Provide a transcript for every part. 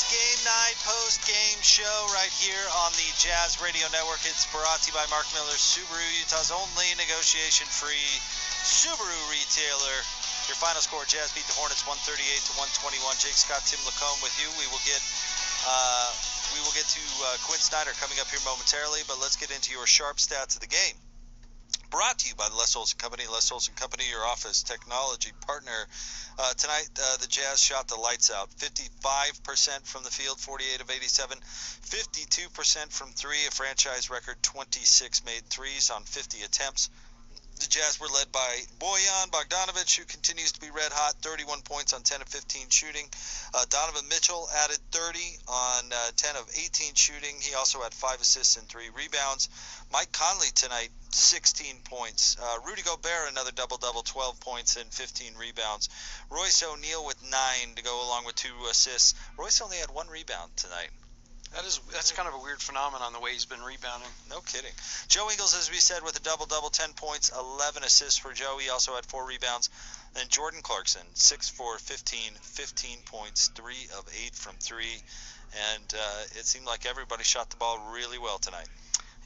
Game Night post-game show right here on the Jazz Radio Network. It's brought to you by Mark Miller, Subaru, Utah's only negotiation-free Subaru retailer. Your final score, Jazz beat the Hornets 138-121. Jake Scott, Tim Lacombe with you. We will get to Quinn Snyder coming up here momentarily, but let's get into your sharp stats of the game. Brought to you by the Les Olson Company. Les Olson Company, your office technology partner. Tonight, the Jazz shot the lights out. 55% from the field, 48 of 87. 52% from three, a franchise record. 26 made threes on 50 attempts. The Jazz were led by Bojan Bogdanovic, who continues to be red hot, 31 points on 10 of 15 shooting. Donovan Mitchell added 30 on 10 of 18 shooting. He also had 5 assists and 3 rebounds. Mike Conley tonight, 16 points. Rudy Gobert, another double-double, 12 points and 15 rebounds. Royce O'Neal with 9 to go along with 2 assists. Royce only had 1 rebound tonight. That's kind of a weird phenomenon, the way he's been rebounding. No kidding. Joe Ingles, as we said, with a double-double, 10 points, 11 assists for Joe. He also had 4 rebounds. And Jordan Clarkson, 6'4", 15 points, 3 of 8 from 3. And it seemed like everybody shot the ball really well tonight.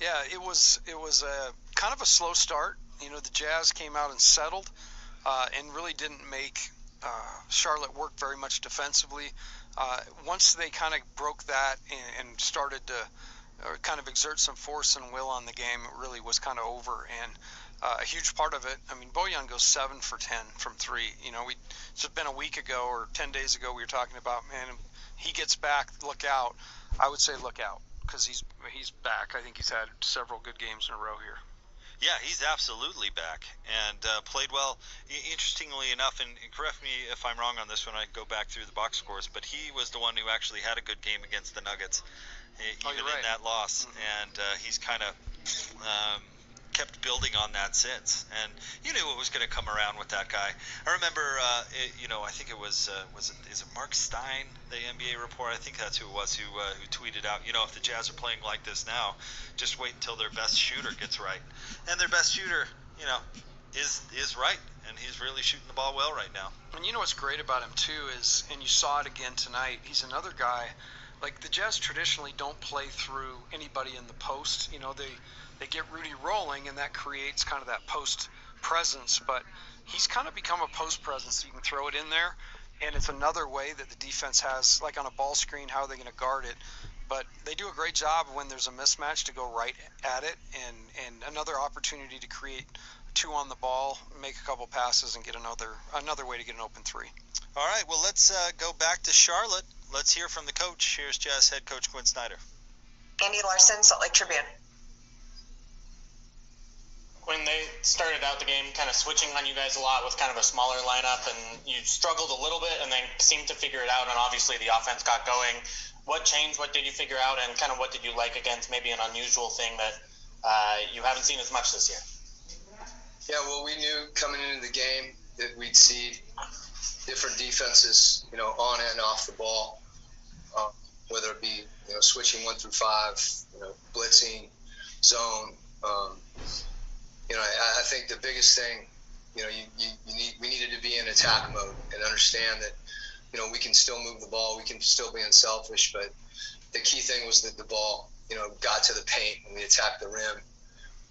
Yeah, it was a kind of a slow start. You know, the Jazz came out and settled and really didn't make Charlotte work very much defensively. Once they kind of broke that and started to kind of exert some force and will on the game, it really was kind of over. And a huge part of it, I mean, Bojan goes 7 for 10 from 3. You know, it's been a week ago or 10 days ago we were talking about, man, he gets back, look out. I would say look out because he's back. I think he's had several good games in a row here. Yeah, he's absolutely back and played well. Interestingly enough, and correct me if I'm wrong on this when I go back through the box scores, but he was the one who actually had a good game against the Nuggets, even in that loss. Mm-hmm. And he's kind of kept building on that since. And you knew it was going to come around with that guy. I remember, I think it was is it Mark Stein, the NBA reporter? I think that's who it was who tweeted out, if the Jazz are playing like this now, just wait until their best shooter gets right. And their best shooter, is right, and he's really shooting the ball well right now. And you know what's great about him too is, and you saw it again tonight, he's another guy. Like the Jazz traditionally don't play through anybody in the post. They get Rudy rolling, and that creates kind of that post presence. But he's kind of become a post presence. You can throw it in there, and it's another way that the defense has, like on a ball screen, how are they going to guard it? But they do a great job when there's a mismatch to go right at it, and another opportunity to create 2 on the ball, make a couple passes, and get another way to get an open 3. All right, well, let's go back to Charlotte. Let's hear from the coach. Here's Jazz head coach Quinn Snyder. Andy Larson, Salt Lake Tribune. When they started out the game kind of switching on you guys a lot with kind of a smaller lineup, and you struggled a little bit and then seemed to figure it out, and obviously the offense got going. What changed? What did you figure out, and kind of what did you like against maybe an unusual thing that you haven't seen as much this year? Yeah, well, we knew coming into the game that we'd see different defenses, on and off the ball, whether it be, switching 1 through 5, blitzing, zone. I think the biggest thing, we needed to be in attack mode and understand that, we can still move the ball, we can still be unselfish, but the key thing was that the ball, got to the paint and we attacked the rim,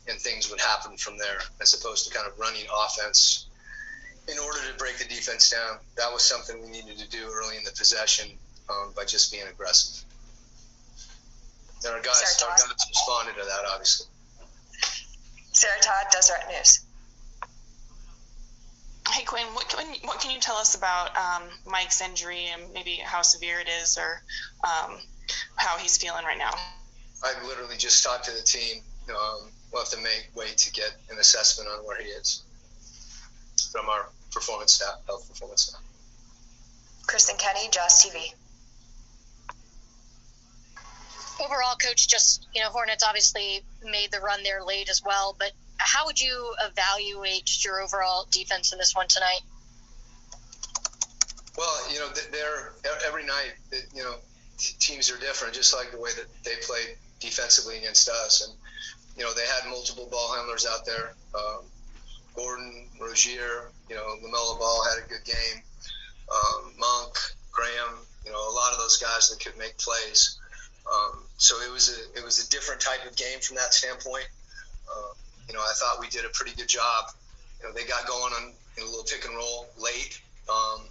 and things would happen from there, as opposed to kind of running offense in order to break the defense down. That was something we needed to do early in the possession by just being aggressive. And our guys responded to that, obviously. Sarah Todd, Deseret News. Hey, Quinn, what can you tell us about Mike's injury and maybe how severe it is, or how he's feeling right now? I literally just talked to the team. We'll have to wait to get an assessment on where he is from our health performance staff. Kristen Kenny, Jazz TV. Overall, Coach, Hornets obviously made the run there late as well, but how would you evaluate just your overall defense in this one tonight? Well, they're every night, teams are different, just like the way that they played defensively against us. And, they had multiple ball handlers out there. Gordon, Rozier, LaMelo Ball had a good game. Monk, Graham, a lot of those guys that could make plays. So it was a different type of game from that standpoint. I thought we did a pretty good job. They got going on a little pick and roll late, but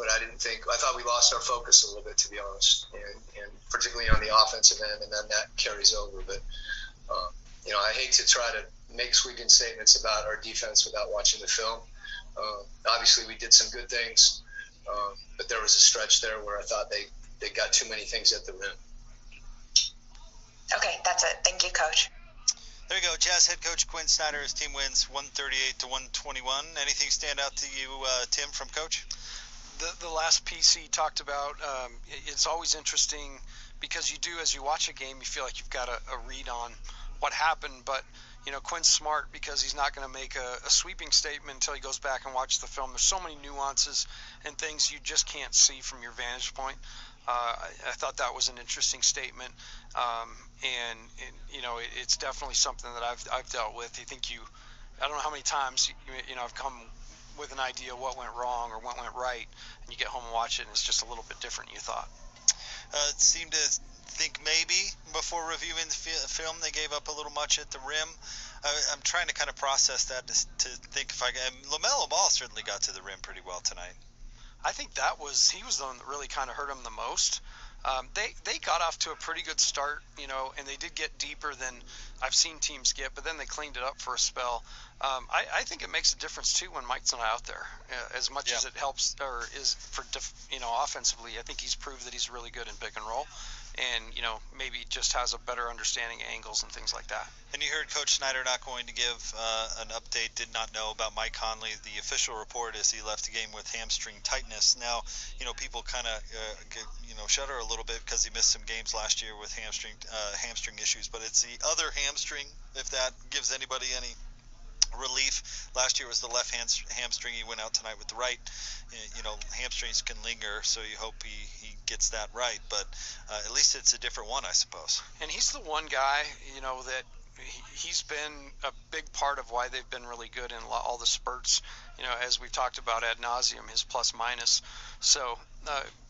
I thought we lost our focus a little bit, to be honest, and particularly on the offensive end, and then that carries over. But, I hate to try to make sweeping statements about our defense without watching the film. Obviously, we did some good things, but there was a stretch there where I thought they got too many things at the rim. Okay, that's it. Thank you, Coach. There you go. Jazz head coach Quinn Snyder. His team wins 138-121. Anything stand out to you, Tim, from Coach? The last piece he talked about, it's always interesting because you do, as you watch a game, you feel like you've got a read on what happened. But, Quinn's smart because he's not going to make a sweeping statement until he goes back and watches the film. There's so many nuances and things you just can't see from your vantage point. I thought that was an interesting statement, and it's definitely something that I've dealt with. I don't know how many times I've come with an idea of what went wrong or what went right, and you get home and watch it, and it's just a little bit different than you thought. It seemed to think maybe before reviewing the film they gave up a little much at the rim. I'm trying to kind of process that to think if LaMelo Ball certainly got to the rim pretty well tonight. I think he was the one that really kind of hurt him the most. They got off to a pretty good start, and they did get deeper than I've seen teams get, but then they cleaned it up for a spell. I think it makes a difference too when Mike's not out there, as much as it helps or is for offensively. I think he's proved that he's really good in pick and roll, and maybe just has a better understanding of angles and things like that. And you heard Coach Snyder not going to give an update, did not know about Mike Conley. The official report is he left the game with hamstring tightness. Now, people kind of shudder a little bit because he missed some games last year with hamstring issues, but it's the other hamstring, if that gives anybody any relief. Last year was the left hamstring. He went out tonight with the right. Hamstrings can linger, so you hope he gets that right, but at least it's a different one, I suppose. And he's the one guy, that he's been a big part of why they've been really good in all the spurts, as we've talked about ad nauseum, his plus minus. So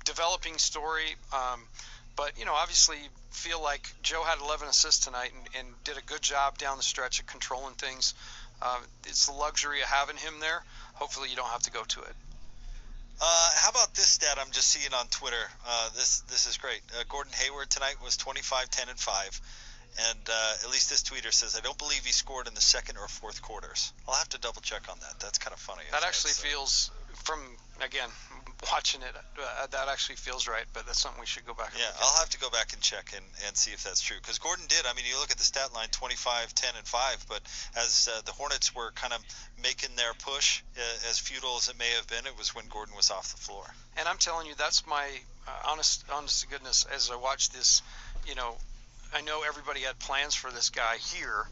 developing story, but obviously feel like Joe had 11 assists tonight and did a good job down the stretch of controlling things. It's the luxury of having him there. Hopefully you don't have to go to it. How about this stat I'm just seeing on Twitter? This is great. Gordon Hayward tonight was 25, 10, and 5. And at least this tweeter says, I don't believe he scored in the second or fourth quarters. I'll have to double check on that. That's kind of funny. That actually feels, from, again, watching it, that actually feels right, but that's something we should go back and look at. I'll have to go back and check and see if that's true. Because Gordon did. I mean, you look at the stat line, 25, 10, and 5, but as the Hornets were kind of making their push, as futile as it may have been, it was when Gordon was off the floor. And I'm telling you, that's my honest to goodness, as I watch this, I know everybody had plans for this guy here,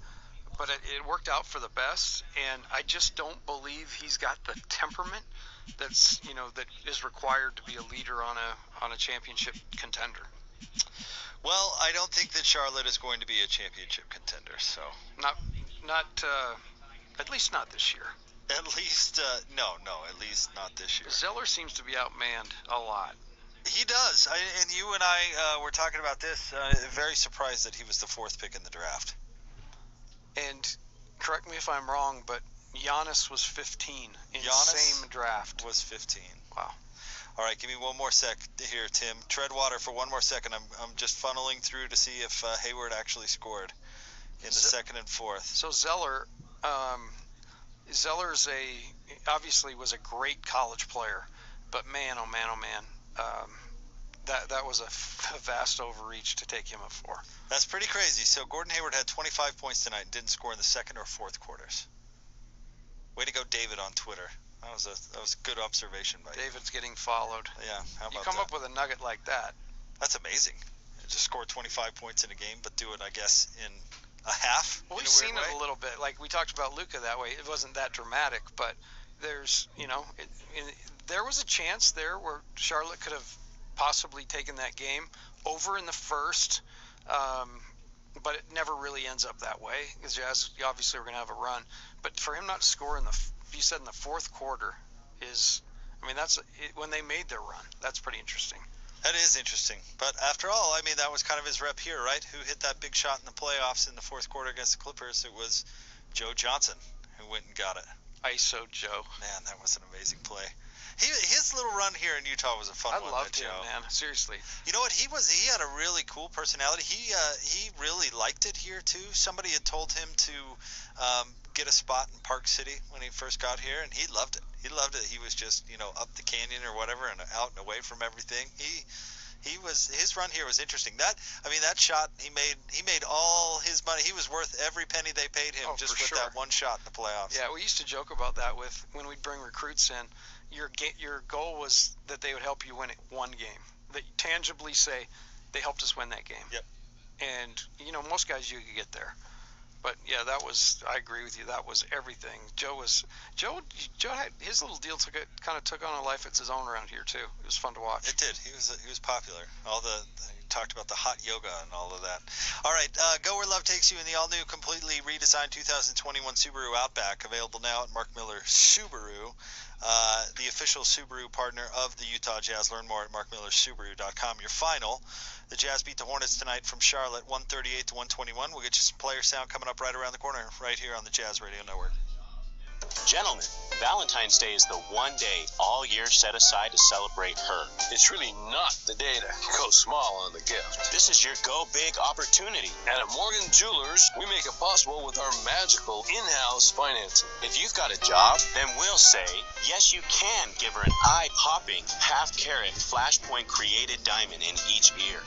but it worked out for the best, and I just don't believe he's got the temperament that's that is required to be a leader on a championship contender. Well, I don't think that Charlotte is going to be a championship contender, so not at least not this year. At least no, at least not this year. Zeller seems to be outmanned a lot. He does, and you and I were talking about this. Very surprised that he was the fourth pick in the draft. And correct me if I'm wrong, but Giannis was 15 in the same draft. Was 15. Wow. All right, give me one more sec here, Tim. Tread water for one more second. I'm just funneling through to see if Hayward actually scored in the second and fourth. So Zeller's obviously was a great college player, but man, oh man. That was a vast overreach to take him at 4. That's pretty crazy. So Gordon Hayward had 25 points tonight and didn't score in the second or fourth quarters. Way to go, David, on Twitter. That was a good observation by you. David's getting followed. Yeah, how about you come up with a nugget like that. That's amazing. Just score 25 points in a game, but do it, I guess, in a half. Well, we've seen it a little bit. Like we talked about Luka that way. It wasn't that dramatic, but there's, there was a chance there where Charlotte could have possibly taken that game over in the first, but it never really ends up that way because Jazz obviously we're going to have a run. But for him not to score in the fourth quarter is I mean, when they made their run. That's pretty interesting. That is interesting. But after all, I mean, that was kind of his rep here, right? Who hit that big shot in the playoffs in the fourth quarter against the Clippers? It was Joe Johnson who went and got it. ISO Joe. Man, that was an amazing play. His little run here in Utah was a fun one. I loved him, man. Seriously. You know what? He had a really cool personality. He really liked it here too. Somebody had told him to get a spot in Park City when he first got here, and he loved it. He loved it. He was just, up the canyon or whatever and out and away from everything. His run here was interesting. That shot, he made all his money. He was worth every penny they paid him just with that one shot in the playoffs. Yeah, we used to joke about that when we'd bring recruits in. Your goal was that they would help you win one game. That you tangibly say they helped us win that game. Yep. And most guys you could get there. But yeah, I agree with you. That was everything. Joe had his little deal kind of took on a life of its own around here too. It was fun to watch. It did. He was popular. He talked about the hot yoga and all of that. All right, go where love takes you in the all-new, completely redesigned 2021 Subaru Outback, available now at Mark Miller Subaru, the official Subaru partner of the Utah Jazz. Learn more at markmillersubaru.com. Your final: the Jazz beat the Hornets tonight from Charlotte, 138 to 121. We'll get you some player sound coming up right around the corner, right here on the Jazz Radio Network. Gentlemen, Valentine's Day is the one day all year set aside to celebrate her. It's really not the day to go small on the gift. This is your go big opportunity. And at Morgan Jewelers, we make it possible with our magical in-house financing. If you've got a job, then we'll say, yes, you can give her an eye-popping, half-carat, flashpoint created diamond in each ear.